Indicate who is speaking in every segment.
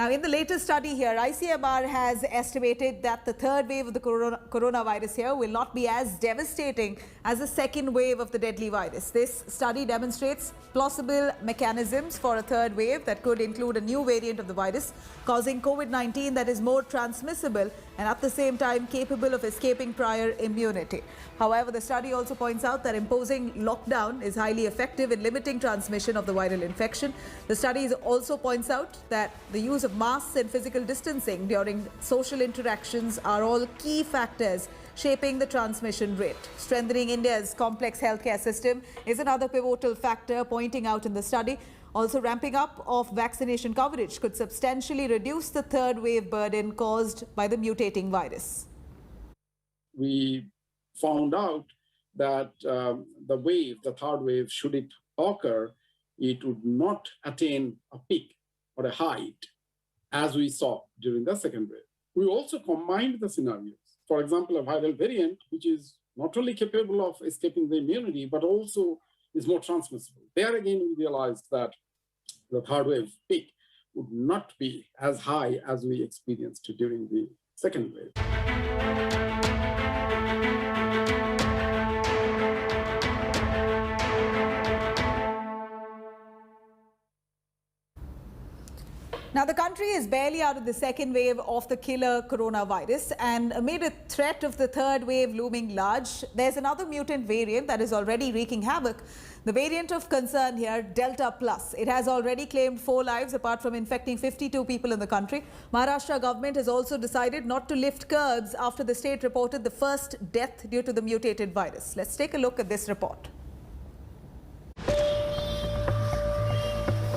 Speaker 1: Now, in the latest study here, ICMR has estimated that the third wave of the coronavirus here will not be as devastating as the second wave of the deadly virus. This study demonstrates plausible mechanisms for a third wave that could include a new variant of the virus causing COVID-19 that is more transmissible and at the same time capable of escaping prior immunity. However, the study also points out that imposing lockdown is highly effective in limiting transmission of the viral infection. The study also points out that the use of masks and physical distancing during social interactions are all key factors shaping the transmission rate. Strengthening India's complex healthcare system is another pivotal factor pointing out in the study. Also, ramping up of vaccination coverage could substantially reduce the third wave burden caused by the mutating virus.
Speaker 2: We found out that the third wave, should it occur, it would not attain a peak or a height as we saw during the second wave. We also combined the scenarios. For example, a viral variant, which is not only capable of escaping the immunity, but also is more transmissible. There again, we realized that the third wave peak would not be as high as we experienced during the second wave.
Speaker 1: Now, the country is barely out of the second wave of the killer coronavirus, and amid a threat of the third wave looming large, there's another mutant variant that is already wreaking havoc. The variant of concern here, Delta Plus. It has already claimed 4 lives apart from infecting 52 people in the country. Maharashtra government has also decided not to lift curbs after the state reported the first death due to the mutated virus. Let's take a look at this report.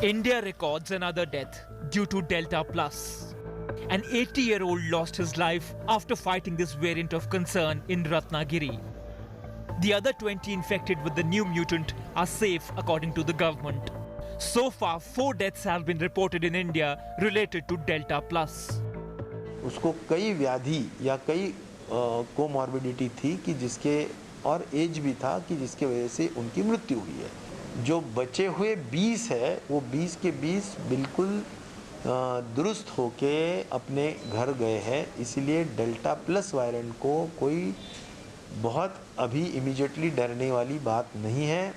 Speaker 3: India records another death due to Delta Plus. An 80-year-old lost his life after fighting this variant of concern in Ratnagiri. The other 20 infected with the new mutant are safe according to the government. So far, 4 deaths have been reported in India related to Delta Plus.
Speaker 4: उसको कई व्याधि या कई comorbidity थी कि जिसके और as भी था कि जिसके वजह से उनकी मृत्यु हुई है. जो बचे हुए 20 है वो 20 के 20 बिल्कुल दुरुस्त होके अपने घर गए हैं. इसीलिए डेल्टा प्लस वेरिएंट को कोई बहुत अभी इमीडिएटली डरने वाली बात नहीं है.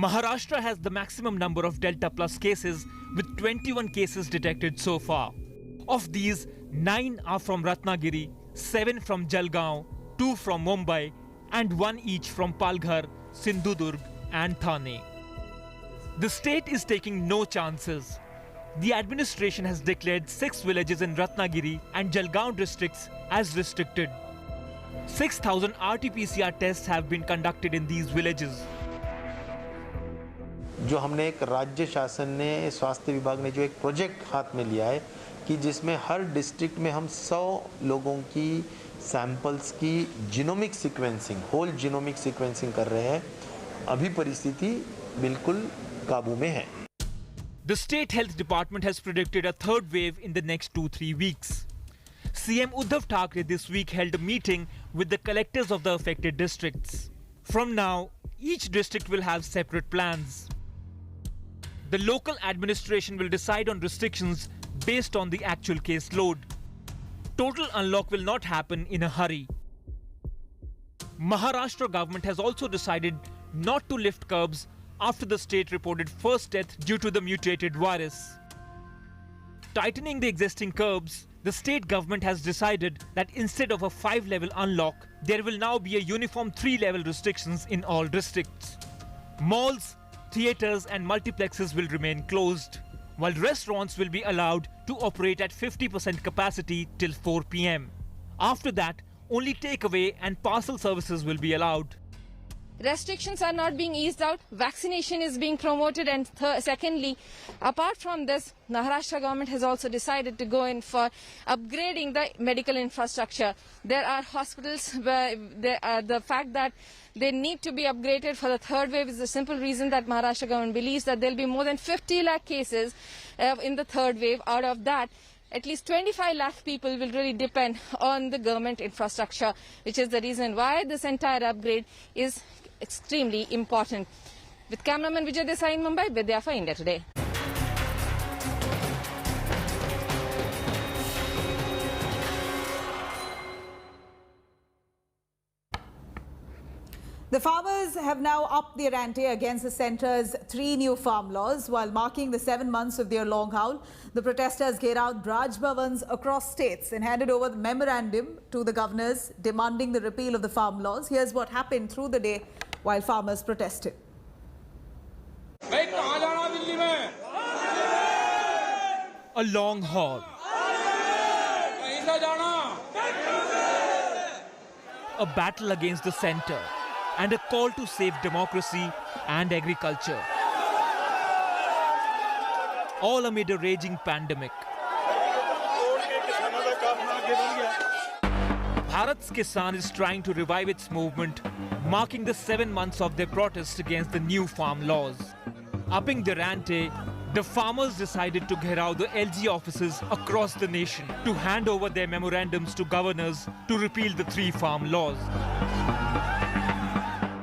Speaker 3: Maharashtra has the maximum number of Delta Plus cases with 21 cases detected so far. Of these, 9 are from Ratnagiri, 7 from Jalgaon, 2 from Mumbai and 1 each from Palghar, Sindhudurg and Thane. The state is taking no chances. The administration has declared 6 villages in Ratnagiri and Jalgaon districts as restricted. 6,000 RT-PCR tests have been conducted in these villages.
Speaker 4: जो हमने एक राज्य शासन ने स्वास्थ्य विभाग ने जो एक प्रोजेक्ट हाथ में लिया है कि जिसमें हर डिस्ट्रिक्ट में हम 100 लोगों की सैंपल्स की genomic sequencing, whole genomic sequencing कर रहे हैं. अभी परिस्थिति बिल्कुल काबू में है.
Speaker 3: The State Health Department has predicted a third wave in the next 2-3 weeks. CM Uddhav Thackeray this week held a meeting with the collectors of the affected districts. From now, each district will have separate plans. The local administration will decide on restrictions based on the actual caseload. Total unlock will not happen in a hurry. Maharashtra government has also decided not to lift curbs after the state reported first death due to the mutated virus. Tightening the existing curbs, the state government has decided that instead of a 5-level unlock, there will now be a uniform 3-level restrictions in all districts. Malls, theatres and multiplexes will remain closed, while restaurants will be allowed to operate at 50% capacity till 4 p.m. After that, only takeaway and parcel services will be allowed.
Speaker 5: Restrictions are not being eased out, vaccination is being promoted, and secondly, apart from this, Maharashtra government has also decided to go in for upgrading the medical infrastructure. There are hospitals where the fact that they need to be upgraded for the third wave is the simple reason that Maharashtra government believes that there will be more than 50 lakh cases in the third wave. Out of that, at least 25 lakh people will really depend on the government infrastructure, which is the reason why this entire upgrade is extremely important. With cameraman Vijay Desai in Mumbai, Vidya for India Today.
Speaker 1: The farmers have now upped their ante against the centre's 3 new farm laws. While marking the 7 months of their long howl, the protesters gave out Raj Bhavans across states and handed over the memorandum to the governors demanding the repeal of the farm laws. Here's what happened through the day while farmers protested.
Speaker 3: A long haul. A battle against the centre and a call to save democracy and agriculture. All amid a raging pandemic. Bharat's Kisan is trying to revive its movement, marking the 7 months of their protest against the new farm laws. Upping their ante, the farmers decided to gherao the LG offices across the nation to hand over their memorandums to governors to repeal the 3 farm laws.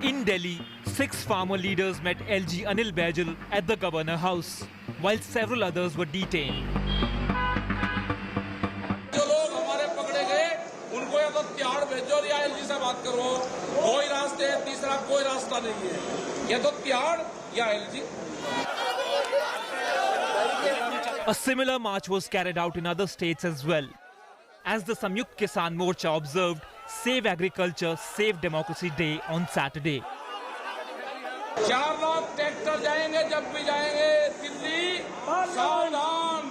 Speaker 3: In Delhi, 6 farmer leaders met LG Anil Baijal at the Governor House, while several others were detained.
Speaker 6: जो लोग हमारे पकड़े गए, उनको या तो तिहाड़ भेजो या LG से बात करो. कोई रास्ते तीसरा कोई रास्ता नहीं है. या तो तिहाड़ या LG.
Speaker 3: A similar march was carried out in other states as well. As the Samyukt Kisan Morcha observed Save Agriculture, Save Democracy Day on Saturday.
Speaker 6: 4 lakh tractor जाएंगे जब भी जाएंगे दिल्ली, सावधान.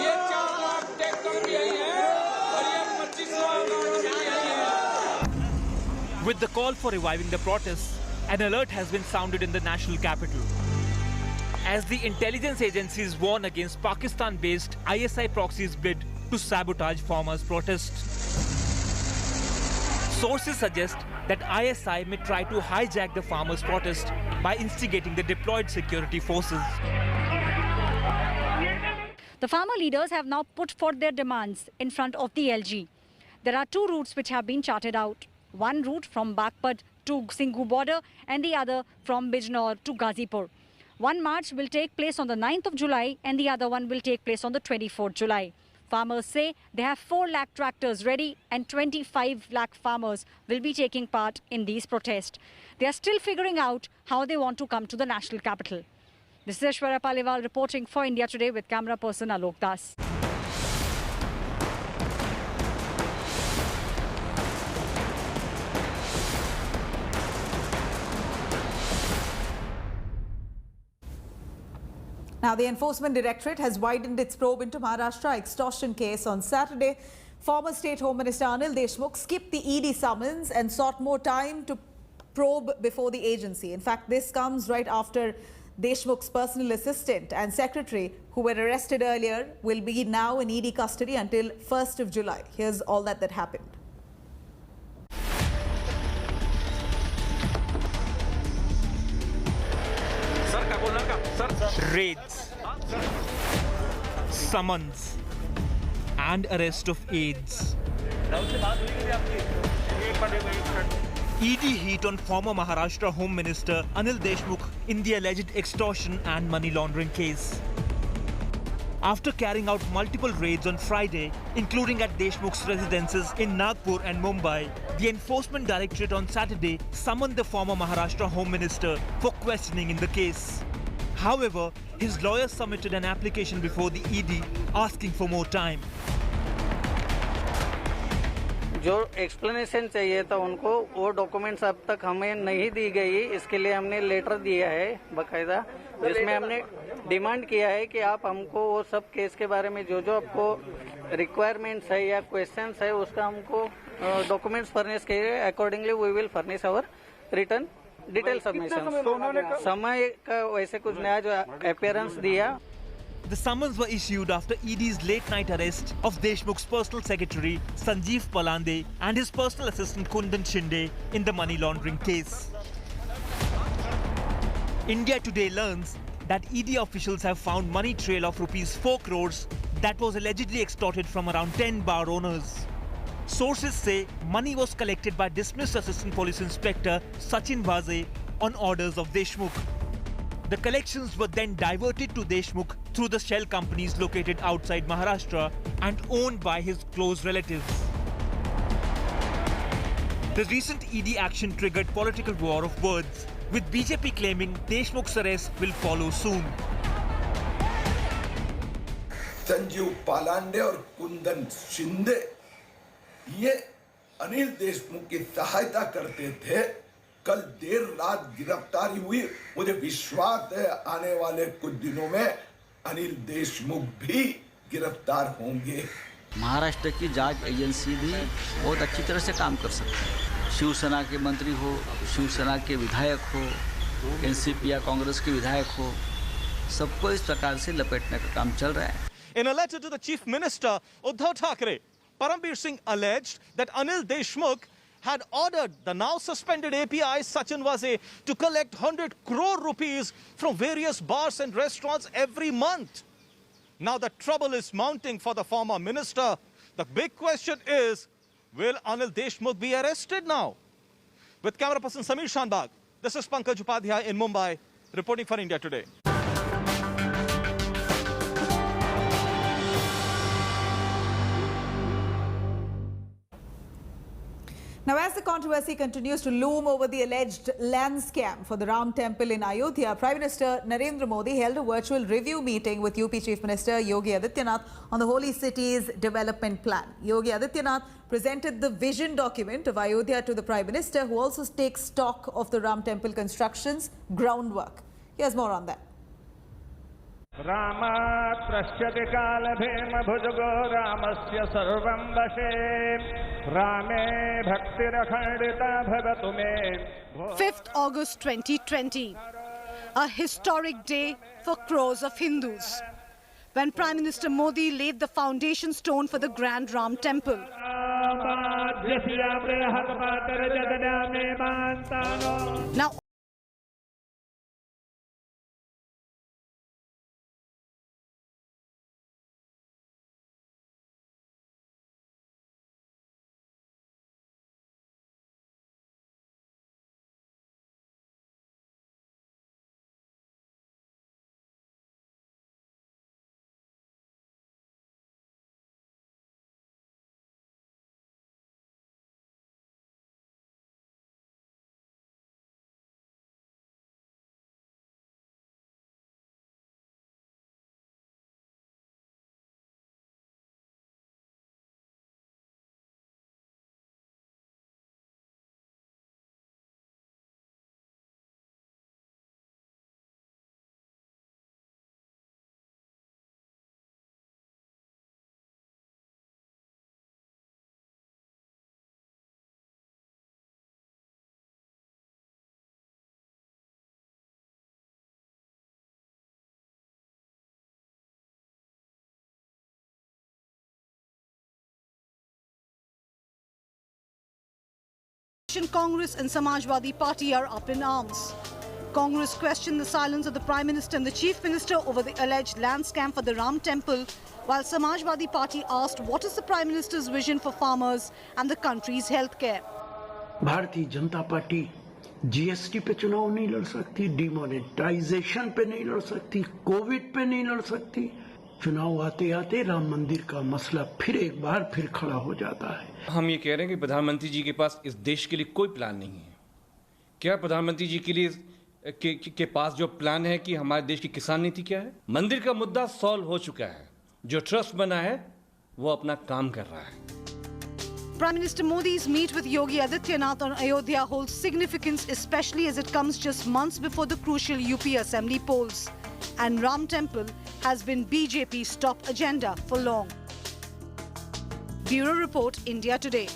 Speaker 6: ये 4 लाख ट्रैक्टर भी यही है और ये 25 लाख भी यही है.
Speaker 3: With the call for reviving the protests, an alert has been sounded in the national capital. As the intelligence agencies warn against Pakistan-based ISI proxies' bid to sabotage farmers' protests. Sources suggest that ISI may try to hijack the farmers' protest by instigating the deployed security forces.
Speaker 7: The farmer leaders have now put forth their demands in front of the LG. There are 2 routes which have been charted out. One route from Bagpat to Singhu border and the other from Bijnor to Ghazipur. One march will take place on the 9th of July and the other one will take place on the 24th July. Farmers say they have 4 lakh tractors ready and 25 lakh farmers will be taking part in these protests. They are still figuring out how they want to come to the national capital. This is Aishwarya Paliwal reporting for India Today with camera person Alok Das.
Speaker 1: Now, the Enforcement Directorate has widened its probe into Maharashtra extortion case on Saturday. Former State Home Minister Anil Deshmukh skipped the ED summons and sought more time to probe before the agency. In fact, this comes right after Deshmukh's personal assistant and secretary, who were arrested earlier, will be now in ED custody until 1st of July. Here's all that happened.
Speaker 3: Raids, summons and arrest of aides. ED heat on former Maharashtra Home Minister Anil Deshmukh in the alleged extortion and money laundering case. After carrying out multiple raids on Friday, including at Deshmukh's residences in Nagpur and Mumbai, the Enforcement Directorate on Saturday summoned the former Maharashtra Home Minister for questioning in the case. However, his lawyer submitted an application before the ED asking for more time.
Speaker 8: जो explanation चाहिए था उनको, वो documents अब तक हमें नहीं दी गई. इसके लिए हमने लेटर दिया है बकायदा, जिसमें हमने डिमांड किया है कि आप हमको वो सब केस के बारे में जो जो आपको रिक्वायरमेंट्स है या क्वेश्चंस है उसका हमको डॉक्यूमेंट्स फर्निश कीजिए. Accordingly we will furnish our return detail submission. समय का वैसे कुछ नया जो अपीयरेंस दिया.
Speaker 3: The summons were issued after ED's late-night arrest of Deshmukh's personal secretary Sanjeev Palande and his personal assistant Kundan Shinde in the money laundering case. India Today learns that ED officials have found money trail of rupees 4 crores that was allegedly extorted from around 10 bar owners. Sources say money was collected by dismissed Assistant Police Inspector Sachin Vaze on orders of Deshmukh. The collections were then diverted to Deshmukh through the shell companies located outside Maharashtra and owned by his close relatives. The recent ED action triggered political war of words, with BJP claiming Deshmukh's arrest will follow soon.
Speaker 9: Sanjeev Palande और कुंदन शिंदे ये अनिल देशमुख की सहायता करते थे। कल देर रात गिरफ्तारी हुई। मुझे विश्वास है आने वाले कुछ दिनों में अनिल देशमुख भी गिरफ्तार होंगे।
Speaker 10: महाराष्ट्र की जांच एजेंसी भी बहुत अच्छी तरह से काम कर सकती है। शिवसेना के मंत्री हो, शिवसेना के विधायक हो, एनसीपी या कांग्रेस के विधायक हो, सबको इस प्रकार से लपेटने का काम चल रहा है।
Speaker 11: In a letter to the Chief Minister, Uddhav Thackeray, Parambir Singh alleged that Anil Deshmukh had ordered the now suspended API Sachin Waze to collect 100 crore rupees from various bars and restaurants every month. Now the trouble is mounting for the former minister. The big question is, will Anil Deshmukh be arrested now? With camera person Samir Shanbag, this is Pankaj Upadhyay in Mumbai, reporting for India Today.
Speaker 1: Now, as the controversy continues to loom over the alleged land scam for the Ram Temple in Ayodhya, Prime Minister Narendra Modi held a virtual review meeting with UP Chief Minister Yogi Adityanath on the holy city's development plan. Yogi Adityanath presented the vision document of Ayodhya to the Prime Minister, who also takes stock of the Ram Temple construction's groundwork. Here's more on that.
Speaker 12: रामात्रश्यति कालभेम भुजगो रामस्य सर्वं वशे रामे भक्तिरखण्डिता भवतु मे
Speaker 13: 5th August 2020, a historic day for crores of Hindus, when Prime Minister Modi laid the foundation stone for the Grand Ram Temple. Now, Congress and Samajwadi Party are up in arms. Congress questioned the silence of the Prime Minister and the Chief Minister over the alleged land scam for the Ram Temple, while Samajwadi Party asked what is the Prime Minister's vision for farmers and the country's healthcare.
Speaker 14: Bharatiya Janata party GST पे चुनाव नहीं लड़ सकती, demonetisation पे नहीं लड़ सकती, Covid पे नहीं लड़ सकती। चुनाव आते आते राम मंदिर का मसला फिर एक बार फिर खड़ा हो जाता है।
Speaker 15: हम ये कह रहे हैं कि प्रधानमंत्री जी के पास इस देश के लिए कोई प्लान नहीं है। क्या प्रधानमंत्री जी के लिए के पास जो प्लान है कि हमारे देश की किसान नीति क्या है? मंदिर का मुद्दा सॉल्व हो चुका है। जो ट्रस्ट बना है वो अपना काम कर रहा है।
Speaker 13: Prime Minister Modi's meet with Yogi Adityanath on Ayodhya holds significance, especially as it comes just months before the crucial UP Assembly polls. And Ram Temple has been BJP's top agenda for long. Bureau Report, India Today.